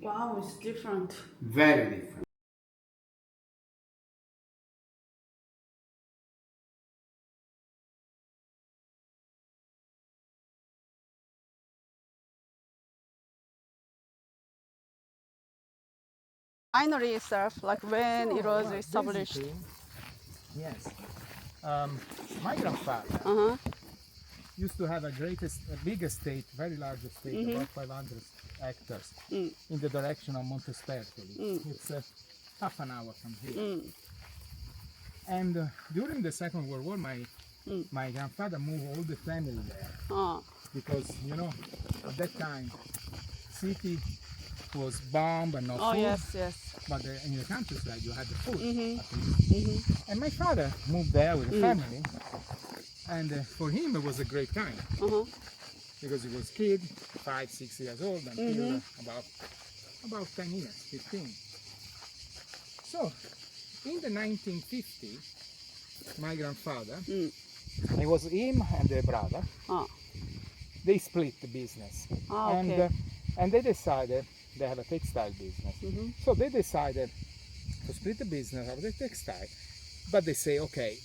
Wow, it's different. Very different. Winery itself, like when it was established. Basically, yes. My grandfather Uh-huh. used to have a big estate, very large estate, about 500 hectares, in the direction of Montespertoli. It's half an hour from here. And during the Second World War, my grandfather moved all the family there Oh. because, you know, at that time, city was bombed and no Oh, food. yes. But in the countryside, you had the food. At least. And my father moved there with the family, and for him it was a great time because he was kid, 5, 6 years old, until about 10 years, 15. So, in the 1950s, my grandfather, it was him and their brother. Oh. They split the business, Oh, okay. and they decided. They have a textile business. So they decided to split the business of the textile, but they say, okay,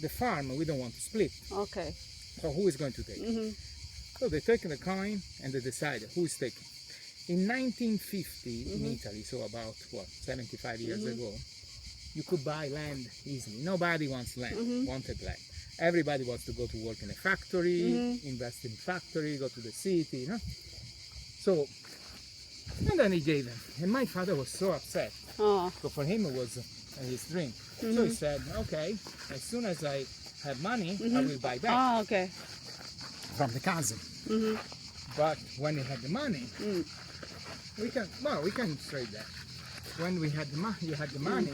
the farm we don't want to split. Okay. So who is going to take it? So they take the coin and they decided who is taking. In 1950 in Italy, so about 75 years ago, you could buy land easily. Nobody wanted land. Everybody wants to go to work in a factory, invest in factory, go to the city, you know. So. And then he gave him. And my father was so upset. Oh. So for him it was his dream. So he said, okay, as soon as I have money, I will buy back Oh, okay. from the cousin. But when he had the money, we can trade that. When we had the money,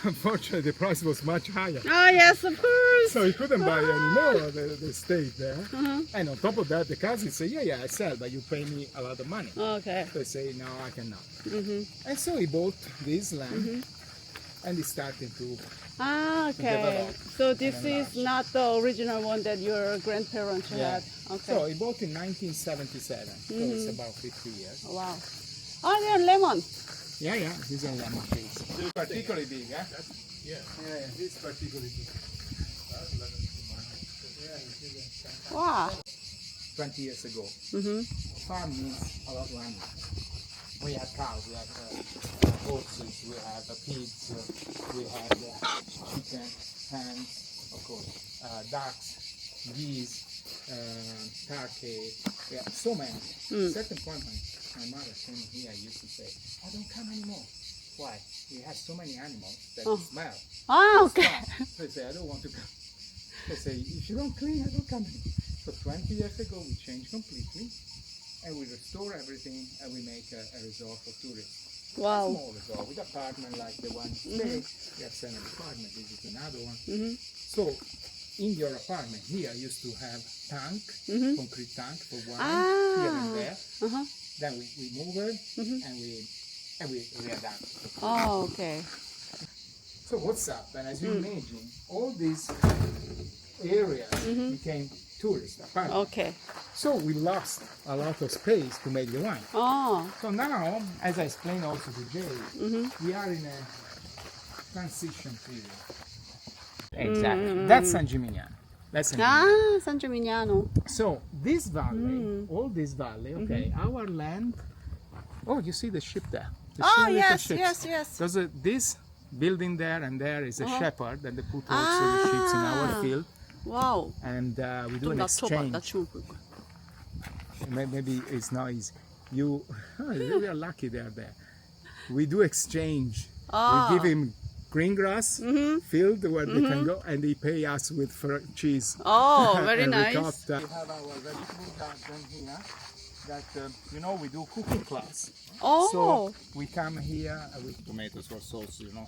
unfortunately the price was much higher. Oh, yes, of course. So he couldn't buy anymore the estate there. And on top of that, the cousin said, yeah, I sell, but you pay me a lot of money. Okay. So he said, no, I cannot. And so he bought this land and he started to Okay. develop So this and is not the original one that your grandparents had. Okay. So he bought in 1977, so it's about 50 years. Wow. Oh, they're lemon. Yeah, these are lemon trees. They're particularly big, huh? Yeah, this is particularly big. Wow. 20 years ago. Farm means a lot of animals. We have cows, we have horses, we have pigs, we have chicken, hens, of course, ducks, geese, turkey. We have so many. At a certain point, my mother came here used to say, I don't come anymore. Why? We have so many animals that smell. Oh, okay. So they say, I don't want to come. They say, if you don't clean, I don't come anymore. So 20 years ago, we changed completely, and we restore everything, and we make a resort for tourists. Wow. A small resort with apartment like the one today. We have 7 apartments. This is another one. So, in your apartment here, used to have tank, concrete tank for wine here and there. Then we move it and we readapt. Oh, okay. So what's up? And as you imagine, all these areas became tourist apartments. Okay. So we lost a lot of space to make the wine. Oh. So now, as I explained also to Jay, we are in a transition period. Exactly. That's San Gimignano. That's San Gimignano. Ah, San Gimignano. So this valley, all this valley, okay, our land. Oh, you see the ship there? The Oh, little yes, ships. yes. There's this building there, and there is a shepherd, and they put also the ships in our field, Wow. and we do 좀 an 낮춰봐. exchange. 낮추면 보일 거야. Maybe it's not easy. You are lucky they are there. We do exchange. We give him green grass field where they can go, and they pay us with cheese. Oh, very And nice. We have our vegetable garden here. That we do cooking class. Oh. So we come here with tomatoes or sauce, and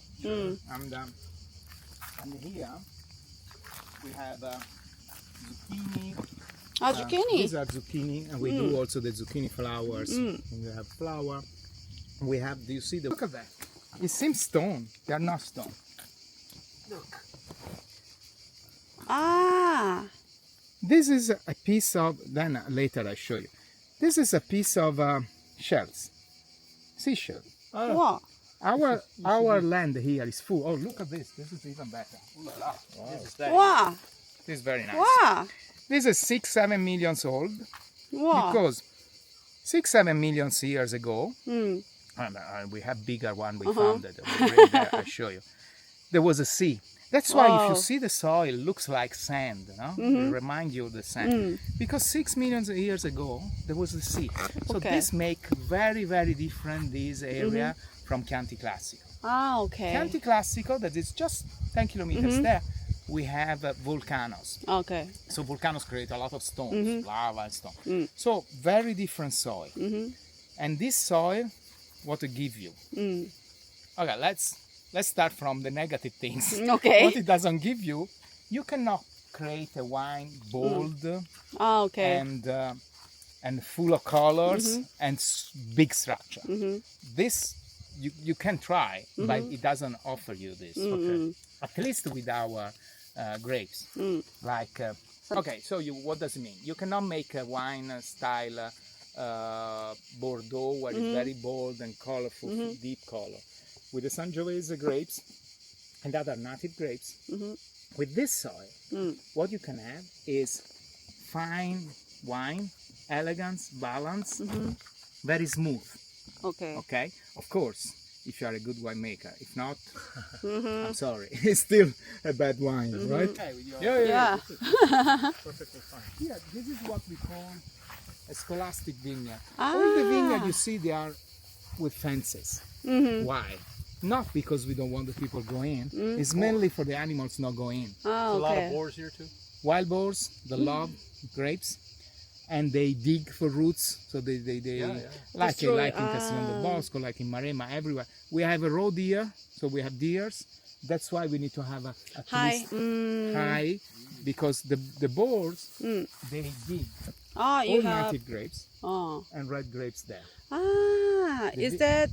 here we have zucchini. Ah, zucchini. These are zucchini, and we do also the zucchini flowers. And we have flour. We have. Do you see the? Look at that. It seems stone. They are not stone. Look. Ah. This is a piece of. Then later I show you. This is a piece of shells. seashell. Wow. Our land here is full. Oh, look at this. This is even better. Ooh la la. Wow. This is very nice. Wow. This is 6-7 million old Wow. because 6-7 million years ago, Mm. and we have bigger one. We found it. We bring there, I'll show you. There was a sea. That's why if Wow. you see the soil, looks like sand. No? It reminds you of the sand. Because 6 million years ago, there was a sea. So Okay. this make very, very different this area from Chianti Classico. Ah, okay. Chianti Classico, that is just 10 kilometers there, we have volcanoes. Okay. So volcanoes create a lot of stones, lava and stone. So very different soil. And this soil, what to give you? Okay, let's start from the negative things. Okay. What it doesn't give you, you cannot create a wine bold Ah, okay. and full of colors and big structure. This you can try, but it doesn't offer you this. Okay. At least with our grapes. Like okay, so what does it mean? You cannot make a wine style Bordeaux where it's very bold and colorful, deep color. With the Sangiovese grapes and other native grapes, with this soil, what you can have is fine wine, elegance, balance, very smooth. Okay. Okay, of course, if you are a good winemaker. If not, I'm sorry, it's still a bad wine, right? Yeah. Perfectly fine. Yeah, this is what we call a scholastic vineyard. Ah. All the vineyard you see, they are with fences. Why? Not because we don't want the people go in. It's mainly for the animals not go in. Ah, A lot of okay. boars here too. Wild boars, they love grapes, and they dig for roots. So they like Destroy- in Castellón del Bosco, like in Maremma, everywhere. We have a roe deer, so we have deers. That's why we need to have at High. least high, because the boars they dig Ah, you all have. native grapes Oh. and red grapes there. Ah, is that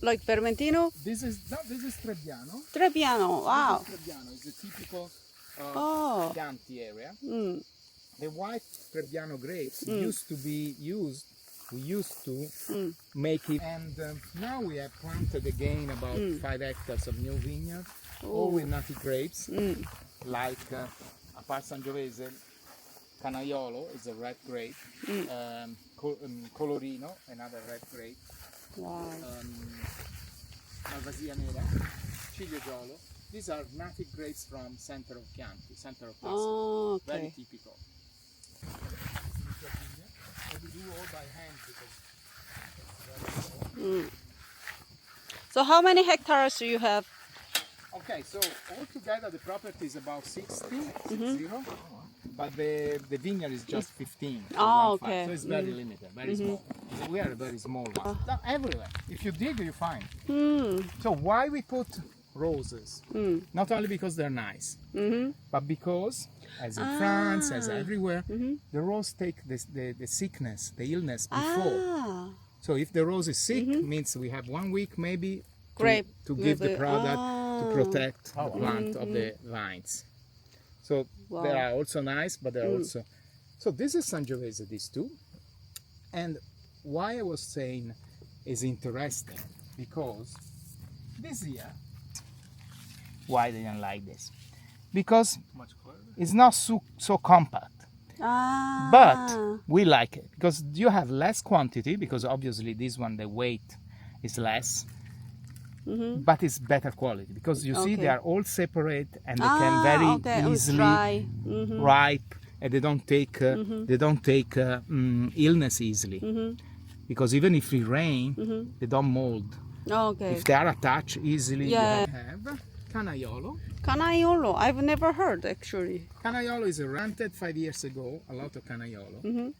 like Vermentino? This is Trebbiano. Trebbiano. Wow. This is Trebbiano. It's a typical Oh. Chianti area. Mm. The white Trebbiano grapes used to be used. We used to make it, and now we have planted again about 5 hectares of new vineyard, all with native grapes, like apart Sangiovese, Canaiolo is a red grape, Colorino, another red grape, Wow. Malvasia Nera, Ciliegolo. These are native grapes from center of Chianti, center of Tuscany. Oh, Very okay. typical. We do all by hand because So how many hectares do you have? okay, so altogether the property is about 60, 60, but the vineyard is just 15. Oh, 15. okay. So it's very limited, very small. So we are a very small one. Now, everywhere. If you dig, you find. So why we put roses? Not only because they're nice, but because, as in France, as everywhere, the rose take the sickness, the illness before. Ah. So if the rose is sick, means we have 1 week maybe Grape to give the with product to protect the plant of the vines. So they Wow. are also nice, but they're also... So this is Sangiovese, these two. And why I was saying is interesting, because this year, why they don't like this? Because Much clearer. it's not so compact. Ah. But we like it because you have less quantity, because obviously this one the weight is less, but it's better quality because you see Okay. they are all separate and they can very okay. easily Dry. ripe, and they don't take illness easily, because even if it rain they don't mold. Okay. If they are attached easily. Yeah. You have Canaiolo. Canaiolo. I've never heard actually. Canaiolo is rented 5 years ago, a lot of Canaiolo.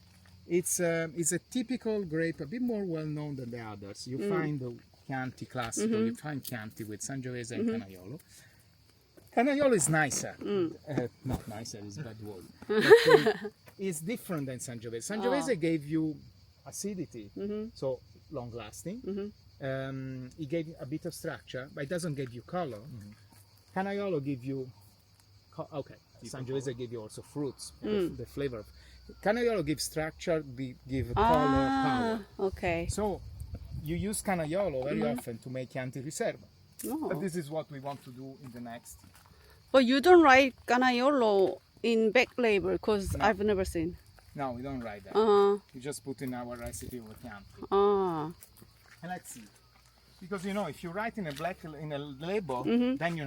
It's a typical grape, a bit more well known than the others. You find the Chianti Classico, you find Chianti with Sangiovese and Canaiolo. Canaiolo is nicer. Not nicer, is a bad word. But, it's different than Sangiovese. Sangiovese gave you acidity, so long lasting. It gave you a bit of structure, but it doesn't give you color. Canaiolo give you, okay, Sangiovese give you also fruits, the flavor. Canaiolo gives structure, give color, power. Okay. So you use Canaiolo very often to make Chianti Riserva. Oh. But this is what we want to do in the next. But you don't write Canaiolo in back label because I've never seen. No, we don't write that. We just put in our recipe of Chianti. And let's see. Because you know, if you write in a label, then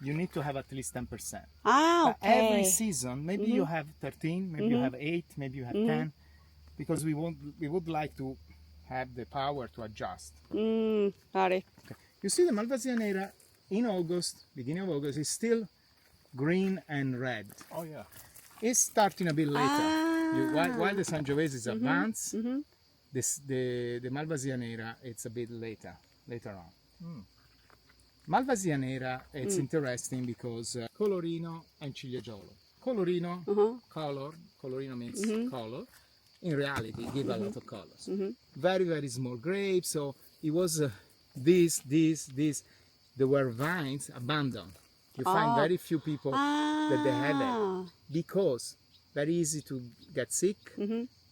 you need to have at least 10%. Ah, okay. Every season, maybe you have 13, maybe you have 8, maybe you have 10, because we would like to have the power to adjust. Got it. Okay. You see the Malvasia Nera in August, beginning of August, is still green and red. Oh yeah. It's starting a bit later. While the Sangiovese is advanced, the Malvasia Nera it's a bit later on. Malvasia Nera, it's interesting because colorino and ciliegio. Colorino, colorino means color. In reality, it gives a lot of colors. Very, very small grapes. So it was this. There were vines abandoned. You find very few people that they had it because very easy to get sick.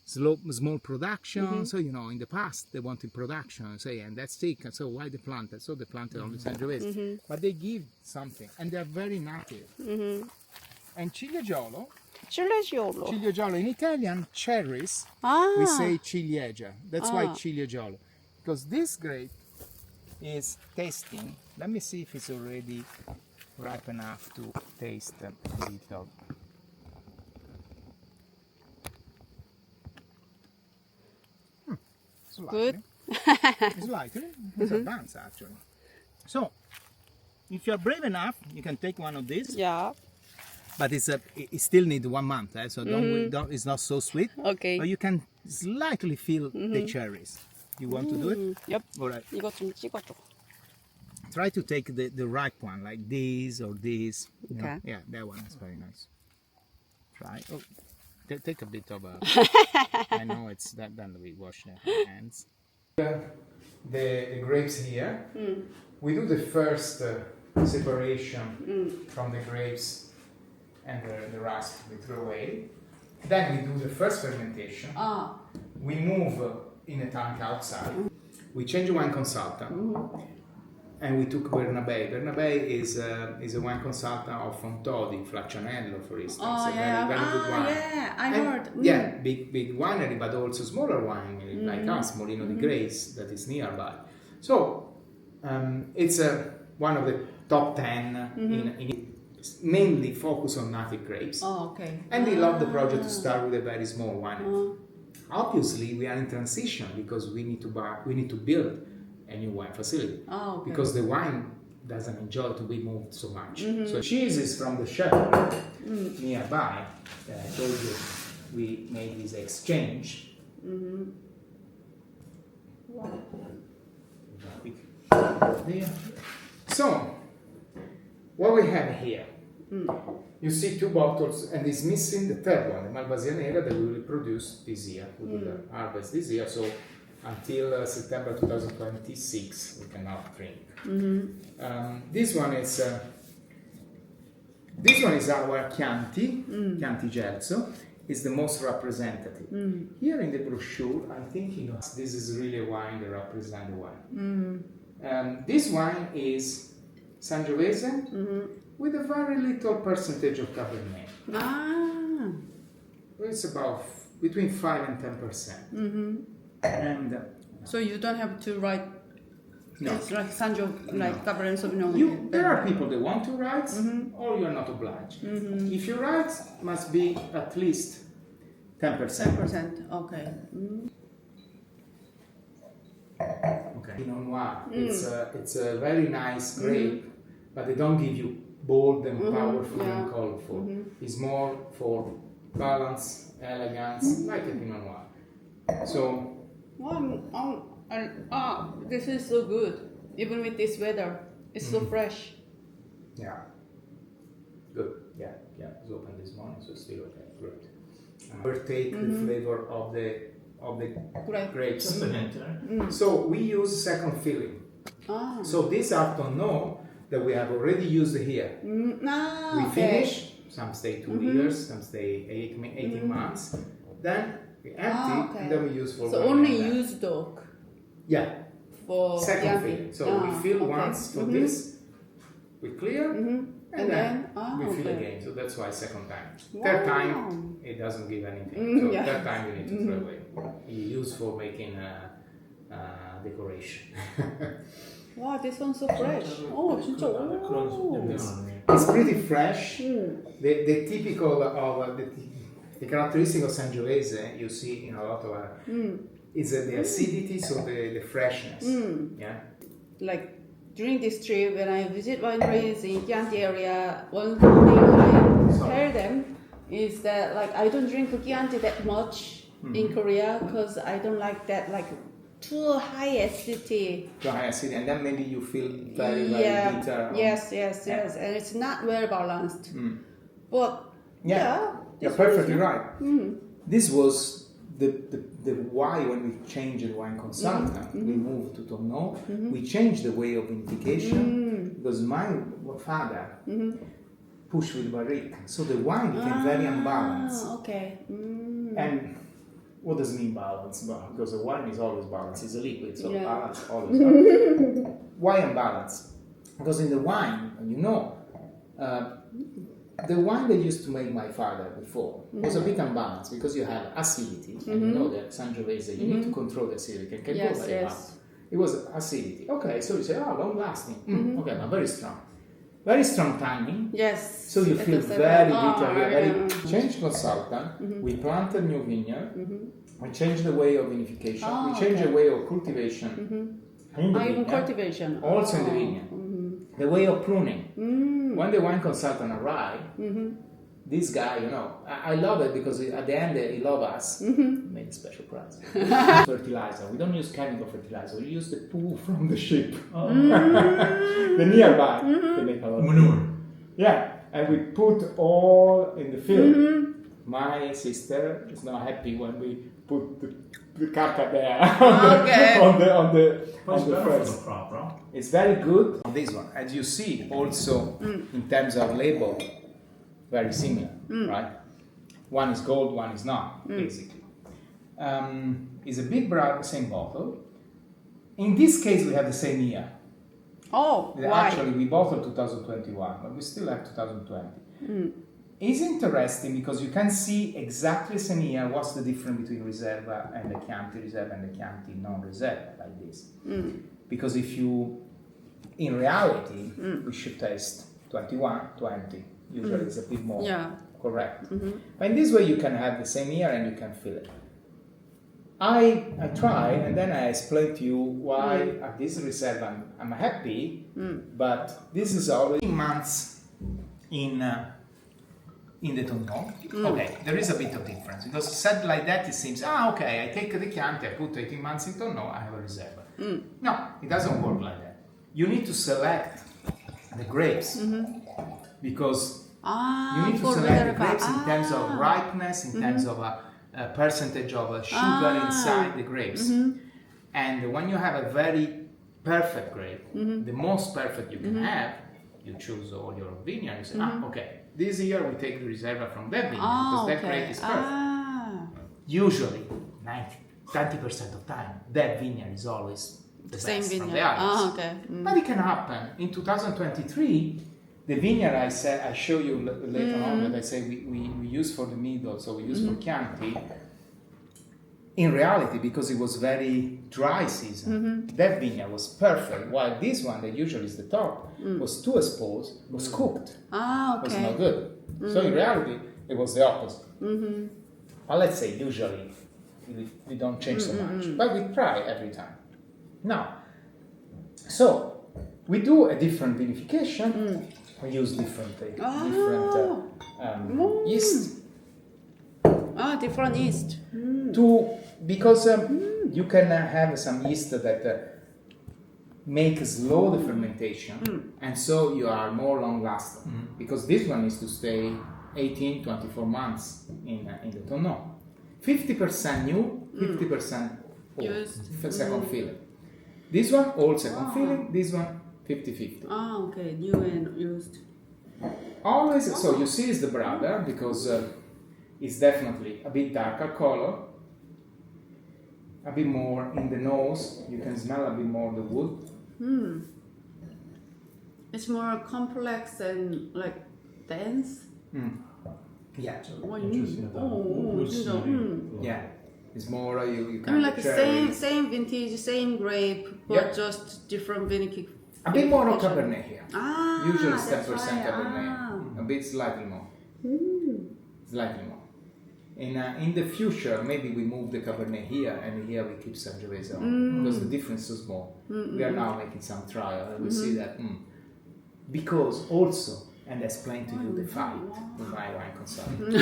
Small production. So you know, in the past they wanted production. Say, and that's sick. And so why they planted? So they planted on the Sangiovese. But they give something, and they are very native. And ciliegio. Ciliegio in Italian, cherries, we say ciliegia. That's why ciliegio. Because this grape is tasting. Let me see if it's already ripe enough to taste a little. Good. It's likely. It's advanced actually. So, if you're brave enough, you can take one of these. Yeah. But it still needs 1 month, so it's not so sweet. Okay. But you can slightly feel the cherries. You want to do it? Yep. All right. 이거 좀 찍어줘. Try to take the ripe one, like this or this. You know? Okay. Yeah, that one is very nice. Try. Oh, take a bit of a. I know it's that. Then we wash the hands. The grapes here. We do the first separation from the grapes and the rust we throw away. Then we do the first fermentation. We move in a tank outside. We change a wine consultant. And we took Bernabe. Bernabe is a wine consultant of Fontodi, Flaccianello, for instance. A very good wine. Yeah, I heard. Yeah, big winery, but also smaller winery like us, Molino di Grace, that is nearby. So it's one of the top 10 in mainly focus on native grapes. Oh, okay. And we love the project to start with a very small winery. Obviously, we are in transition because we need to build a new wine facility. Oh, okay. Because the wine doesn't enjoy to be moved so much. So cheese is from the chef nearby. I told you we made this exchange. There. So, what we have here, you see 2 bottles, and it's missing the third one, the Malvasia Nera, that we will produce this year. We will harvest this year, so until September 2026 we cannot drink. This one is our Chianti, Chianti Gelso. Is the most representative. Here in the brochure, I'm thinking this is really a wine that represents the wine. This wine is Sangiovese with a very little percentage of Cabernet. It's about between 5 and 10%. And So you don't have to write. No. It's like Sanjo, like Cabernet Sauvignon. there are people that want to write, or you're not obliged. If you write, must be at least 10%. 10%. Okay. Okay. Pinot Noir. It's a very nice grape, but they don't give you bold and powerful and colorful. It's more for balance, elegance, like a Pinot Noir. So. This is so good. Even with this weather, it's so fresh. Yeah. Good. Yeah. It's open this morning, so it's still okay. Great. We'll take the flavor of the grapes. So we use second filling. So these are to know that we have already used here. We finish. Some stay 2 years, some stay 18 months. Then we empty, and then we use for So wine only and used dog. Yeah, for second Chianti. filling. So we fill okay. once for this, we clear, and then we fill okay. again. So that's why second time. Wow. Third time, it doesn't give anything. So yeah. third time you need to throw away. You use for making decoration. Wow, this one's so fresh. Oh, 진짜. 오. It's pretty fresh. The typical of the characteristic of Sangiovese you see in a lot of is the acidity, so the freshness. Yeah. Like during this trip, when I visit wineries in Chianti area, one thing I tell them is that like I don't drink Chianti that much in Korea because I don't like that like too high acidity. Too high acidity, and then maybe you feel very bitter. Yes, and it's not well balanced. But you're perfectly right. This was the why when we changed the wine consultant, we moved to Tonneau, we changed the way of vinification because my father pushed with barrique, so the wine became very unbalanced. Okay. And what does it mean balance? Well, because the wine is always balanced, it's a liquid, so Yeah. balance always balanced. Why unbalanced? Because in the wine, you know, the wine they used to make my father before was a bit unbalanced because you have acidity, and you know that Sangiovese, you need to control the acidity, it can go very high. It was acidity. Okay, so you say, oh, long lasting. Okay, but very strong. Very strong tannin. Yes. So you feel very bitter, you're very changed consultant. We planted new vineyard. We changed the way of vinification. We changed the way of cultivation. In the even vineyard. cultivation. Also in the vineyard. The way of pruning. When the wine consultant arrived, this guy, you know, I love it because at the end he loves us. Made a special price. Fertilizer. We don't use chemical fertilizer. We use the poo from the ship. The nearby. They make a lot of Manure. Yeah, and we put all in the field. My sister is not happy when we put the caca there on the first crop, right? It's very good. This one, as you see, also in terms of label, very similar, right? One is gold, one is not, basically. It's a big brand, same bottle. In this case, we have the same year. Oh, why? Actually, we bottled 2021, but we still have 2020. It's interesting because you can see exactly the same year what's the difference between Riserva and the Chianti Riserva and the Chianti non-Riserva, like this. Because if you, in reality, we should taste 21, 20. Usually it's a bit more correct. But in this way, you can have the same year and you can feel it. I try and then I explain to you why at this reserve I'm happy, but this is already months in the Tonneau. Okay, there is a bit of difference because said like that it seems, okay, I take the Chianti, I put 18 months in Tonneau, I have a reserve. No, it doesn't work like that. You need to select the grapes because you need to select the grapes in terms of ripeness, in terms of a percentage of sugar inside the grapes. And when you have a very perfect grape, the most perfect you can have, you choose all your vineyard. You say, okay, this year we take the Riserva from that vineyard because that grape is perfect. Usually, 90% of time, that vineyard is always the Same best from vineyard. the others. Okay. But it can happen. In 2023, the vineyard I show you later on that I say we use for the middle, so we use for Chianti. In reality, because it was very dry season, that vineyard was perfect, while this one, that usually is the top, was too exposed, was cooked, was not good. So in reality, it was the opposite. But let's say usually we don't change so much, but we try every time. Now, so we do a different vinification. We use different yeast. Different yeast. Because you can have some yeast that make slow the fermentation, and so you are more long lasting. Because this one is to stay 18, 24 months in the Tonneau. 50% new, 50% old, second filling. This one, old second filling, this one, 50-50. Okay, new and used. Always, so you see it's the brother, because it's definitely a bit darker color. a bit more in the nose. You can smell a bit more the wood. It's more complex and like dense. Yeah. Yeah. It's more you I can mean, like cherry. same vintage, same grape, but Yeah. just different vintage. A bit more of Cabernet here. Usually it's that's 10% why. Cabernet. A bit slightly more. Slightly more. In the future, maybe we move the Cabernet here and here we keep Sangiovese on because the difference is small. We are now making some trial and we see that because also, and I explained to you the fight with my wine consultant.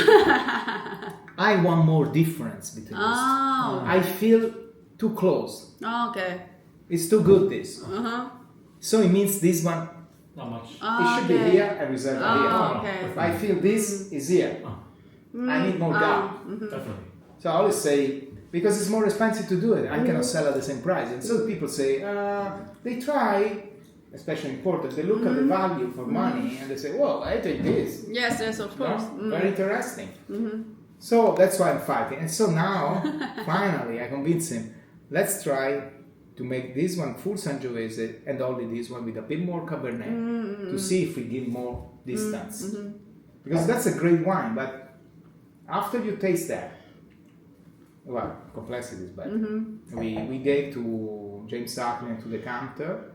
I want more difference between these two. I feel too close. Oh, okay. It's too good this. So it means this one Not much. it should be here and reserve here. Okay. I feel this is here. I need more gap. Definitely. So I always say, because it's more expensive to do it, I cannot sell at the same price. And so people say, they try, especially imported, they look at the value for money and they say, well, I take this. Yes, of course. Very interesting. So that's why I'm fighting. And so now, finally, I convince him, let's try to make this one full Sangiovese and only this one with a bit more Cabernet to see if we give more distance. Because that's a great wine, but after you taste that, well, complexity is bad. We gave to James Suckling to the counter.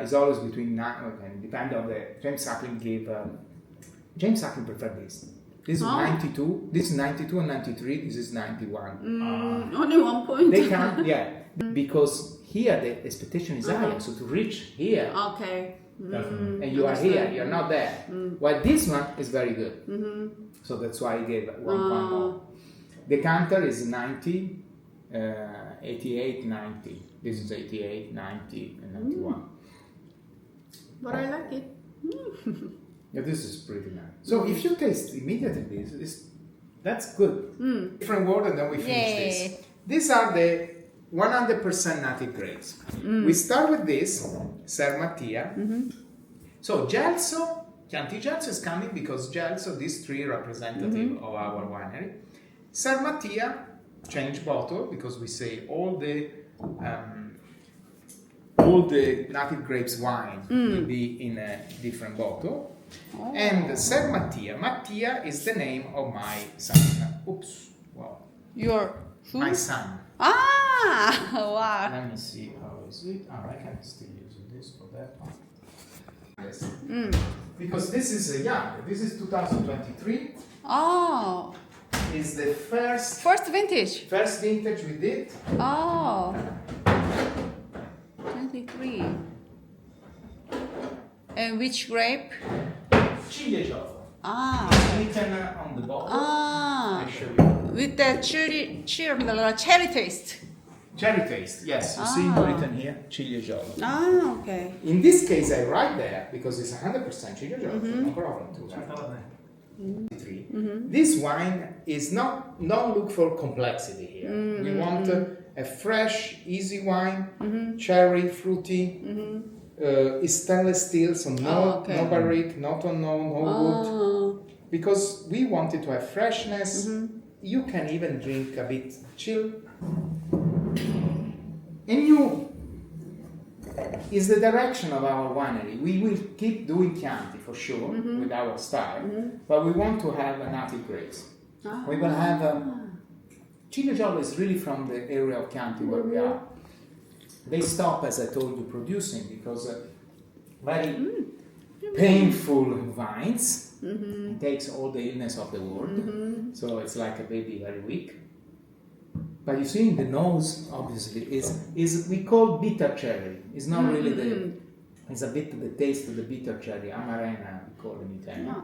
It's always between 9, okay, depending on the James Suckling gave. James Suckling preferred this. This is 92. This is 92 and 93. This is 91. Only 1 point. They can't, because here the expectation is higher. So to reach here, Okay. Definitely. and you are here, you're not there. While this one is very good. So that's why I gave 1 point more. The counter is 90, 88, 90. This is 88, 90, and 91. But I like it. Yeah, this is pretty nice. So if you taste immediately this, that's good. Different word, and then we finish this. These are the 100% native grapes. We start with this, Ser Mattia. So Gelso, Chianti Gelso is coming because Gelso, these three representative of our winery. Ser Mattia, change bottle because we say all the native grapes wine will be in a different bottle. And Ser Mattia, Mattia is the name of my son. Oops, wow. Your who? My son. Wow. Let me see how is it. I can still use this for that one. Yes. Because this is young. This is 2023. Oh. Is the first Vintage. vintage we did. Oh. 23. And which grape? Ciliegio. Written on the bottle. I show you. With the cherry taste. Cherry taste. Yes, you see written here, Ciliegio. Okay. In this case, I write there because it's 100% Ciliegio. No problem to that. This wine is don't look for complexity here. We want a fresh, easy wine, cherry, fruity. It's stainless steel, so no barrique, no wood. Because we wanted to have freshness. You can even drink a bit chill. And is the direction of our winery. We will keep doing Chianti for sure with our style, but we want to have a native grapes. We will have Ciliegio is really from the area of Chianti where we are. They stop, as I told you, producing because very painful vines. It takes all the illness of the world, so it's like a baby, very weak. But you see, in the nose, obviously, is we call bitter cherry. It's not really it's a bit the taste of the bitter cherry, amarena, we call in Italian.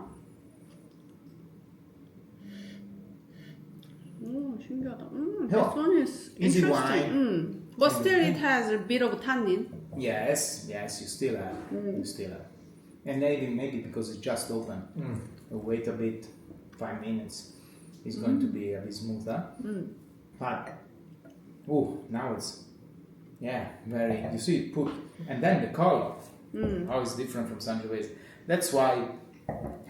신기하다. This one is Easy interesting. But still, it has a bit of tannin. Yes, you still have. And maybe because it's just open, wait a bit, 5 minutes, it's going to be a bit smoother. But now it's very. You see, and then the color, how it's different from Sangiovese. That's why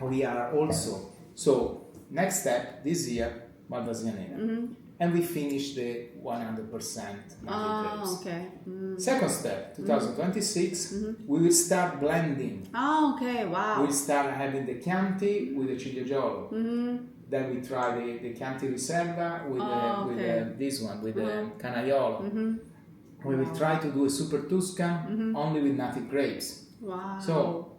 we are also. So next step this year, Valdazianera. and we finish the 100% grapes. Okay. Second step, 2026, we will start blending. Okay. Wow. We start having the Chianti with the Ciliegio. Then we try the Chianti Riserva with this one, with the Canaiolo. We will try to do a Super Tuscan only with native grapes. Wow. So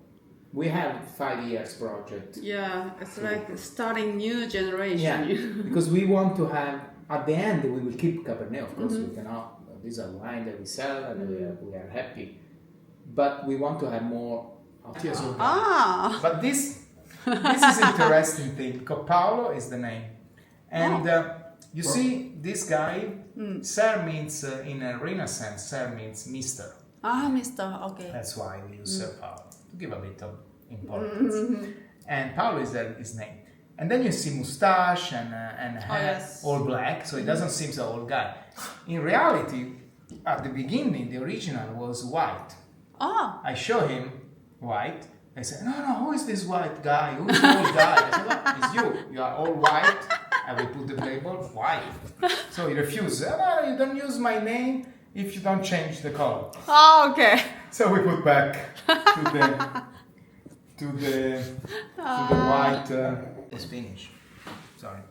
we have 5 years project. Yeah, it's like starting new generation. Yeah, because we want to have, at the end we will keep Cabernet, of course we cannot, these are wine that we sell and we are happy. But we want to have more. But this is interesting thing, because Paolo is the name. And you see, this guy, Sir means, in a Renaissance, Sir means Mister. Mister, okay. That's why we use Sir Paolo, to give a bit of importance. And Paolo is his name. And then you see moustache and hair, all black, so it doesn't seem so old guy. In reality, at the beginning, the original was white. I show him white. I said, no, who is this white guy? Who is the old guy? I said, well, it's you. You are all white. I will put the label white. So he refused. No, you don't use my name if you don't change the color. Okay. So we put back to the white. Was finished. Sorry.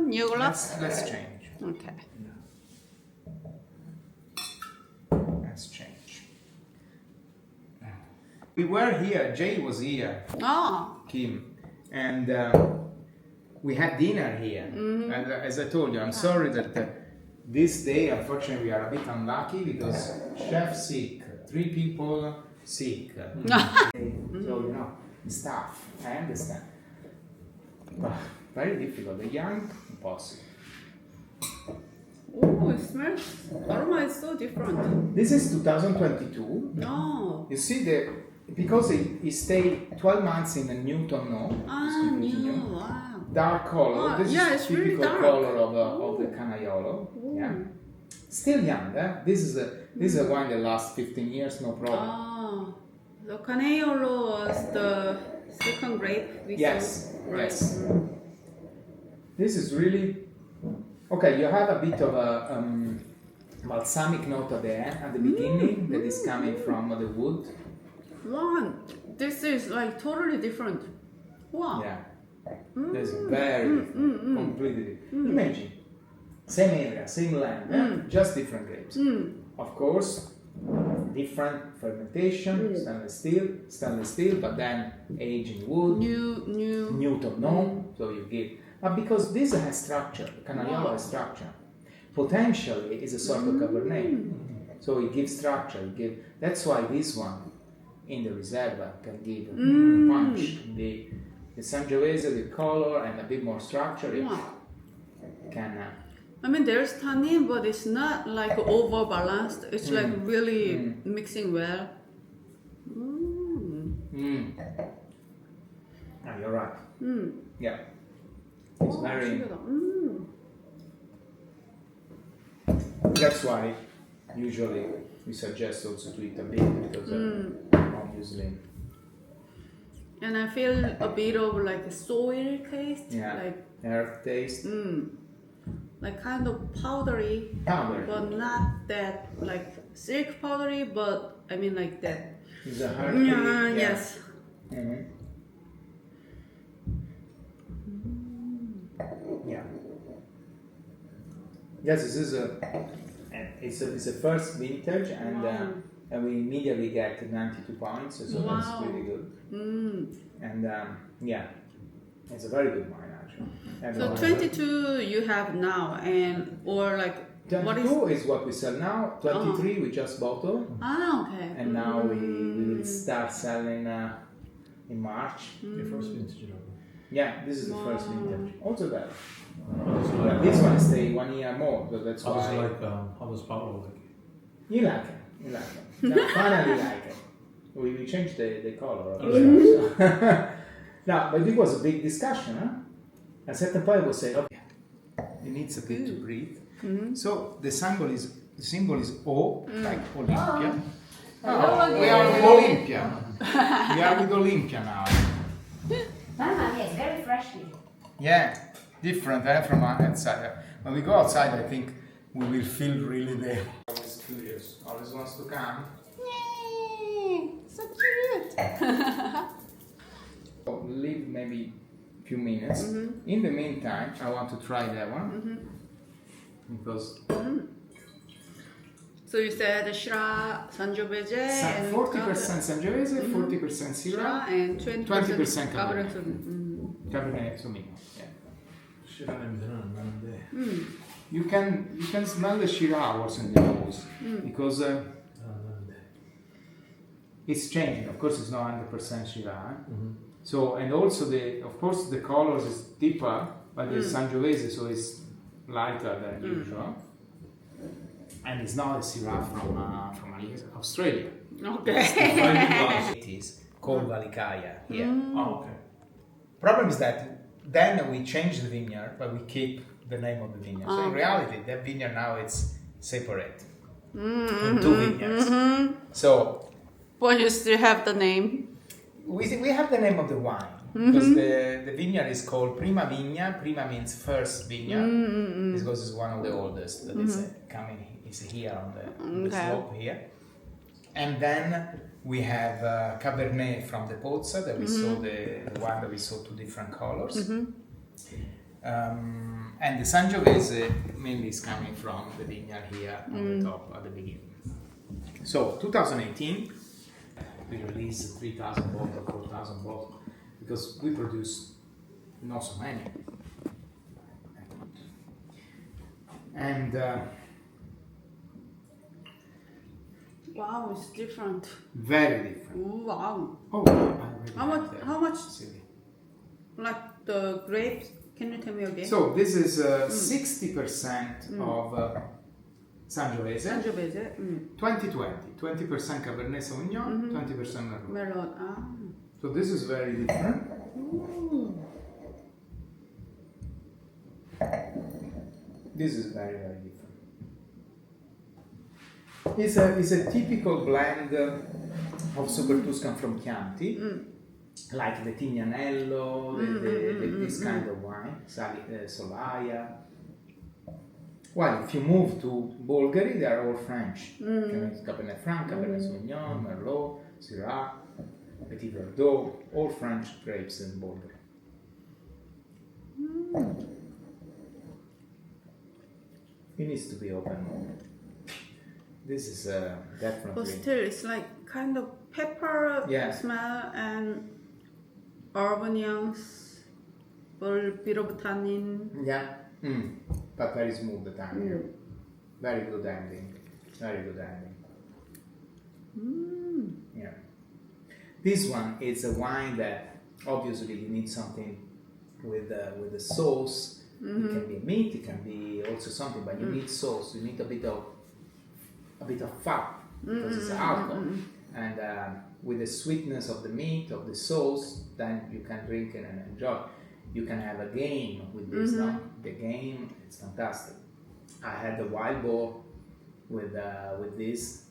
New glass. Let's change. Okay. Let's change. We were here. Jay was here. Kim, and we had dinner here. And as I told you, I'm sorry that this day, unfortunately, we are a bit unlucky because chef sick, 3 people sick. So staff. I understand. But very difficult. The young, impossible. Oh, it smells. Aroma is so different. This is 2022. You see because it stayed 12 months in a Newton new. Wow. Dark color. This is it's typical really dark. color of the Canaiolo. Yeah. Still young. This is a wine that lasts 15 years, no problem. The Canaiolo was the second grape we Yes. saw. Yes. This is really okay. You have a bit of a balsamic note at the beginning that is coming from the wood. Wow, this is like totally different. Wow. Yeah. This is very different, completely. Imagine, same area, same land, just different grapes. Of course, different fermentation, stainless steel, but then aged in wood. Newton, no. So you give, but because this has structure, Canaiolo has structure. Potentially, is a sort of Cabernet. So it gives structure. That's why this one in the Riserva can give punch. The Sangiovese, the color and a bit more structure, can. I mean, there's tannin, but it's not like over balanced. It's like really mixing well. You're right. Yeah. It's very. That's why usually we suggest also to eat a bit because obviously. And I feel a bit of like a soil taste, like herb taste, like kind of powdery, but not that like silk powdery, but I mean like that. It's a herb. Yes. Yeah. Yes, this is it's a first vintage, and we immediately get 92 points, so that's pretty good. And it's a very good wine actually. So 22 you have now, and or like 22 is what we sell now. 23 we just bottled. Okay. And now we will start selling in March. The first vintage. Yeah, this is the first vintage. Also that. This one stay 1 year more, so that's why. How was Paolo like? You like it. No, finally like it. We changed the color of it. So. No, but it was a big discussion. At a certain point, we say, okay, it needs a bit to breathe. So the symbol is O, like Olympia. We are with Olympia. We are with Olympia now. Mamma mia, it's very fresh. Yeah. different from outside. When we go outside, I think we will feel really the. Always curious. Always wants to come. Yay! So cute. Leave maybe a few minutes. In the meantime, I want to try that one because. So you said Shiraz, Sangiovese, and 40% Sangiovese, 40% Syrah, and 20% Cabernet Cabernet. Cabernet Sauvignon. Yeah. 실한 냄새는 안 나는데. You can smell the Shiraz also in the nose because 안 나는데. it's changing. Of course, it's not 100% Shiraz. So and also of course the colors is deeper, but it's Sangiovese, so it's lighter than usual. And it's not a Syrah from Australia. Okay. It is called Valacchi here. Oh, okay. Problem is that then we change the vineyard, but we keep the name of the vineyard. So in reality, that vineyard now it's separate in two vineyards. So But you still have the name. we have the name of the wine because the vineyard is called Prima Vigna. Prima means first vineyard because it's one of the oldest that is coming. Is here on the slope here, and then we have Cabernet from the Pozza that we saw the one that we saw two different colors, and the Sangiovese mainly is coming from the vineyard here on the top at the beginning. So 2018, we released 3,000 bottles, 4,000 bottles because we produce not so many, and. Wow, it's different. Very different. Ooh, wow. Oh, How much? Like the grapes? Can you tell me again? So this is 60% of Sangiovese, Sangiovese. 20-20, 20% Cabernet Sauvignon, 20% Merlot. Merlot. Ah. So this is very different. This is very, very different. It's a typical blend of Super Tuscan from Chianti, like the Tignanello, this kind of wine, Solaia. Well, if you move to Bulgari, they are all French. Cabernet Franc, Cabernet Sauvignon, Merlot, Syrah, Petit Verdot, all French grapes in Bulgari. It needs to be open more. This is definitely. But still, it's like kind of pepper smell and Arvanians, a bit of tannin. Yeah, but very smooth the tannin. Very good ending. Very good ending. Yeah. This one is a wine that obviously you need something with the sauce. It can be meat, it can be also something, but you need sauce. You need a bit of fat because it's alcohol, and with the sweetness of the meat of the sauce, then you can drink it and enjoy. You can have a game with this. No, the game it's fantastic. I had the wild boar with this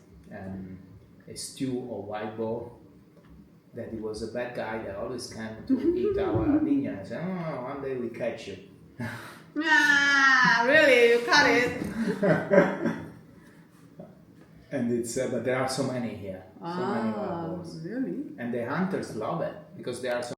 a stew of wild boar. That he was a bad guy that always came to eat our vineyard. I said, "Oh, one day we catch you." Really? You cut it? And it's but there are so many here, so many wild boars. Really? And the hunters love it because there are so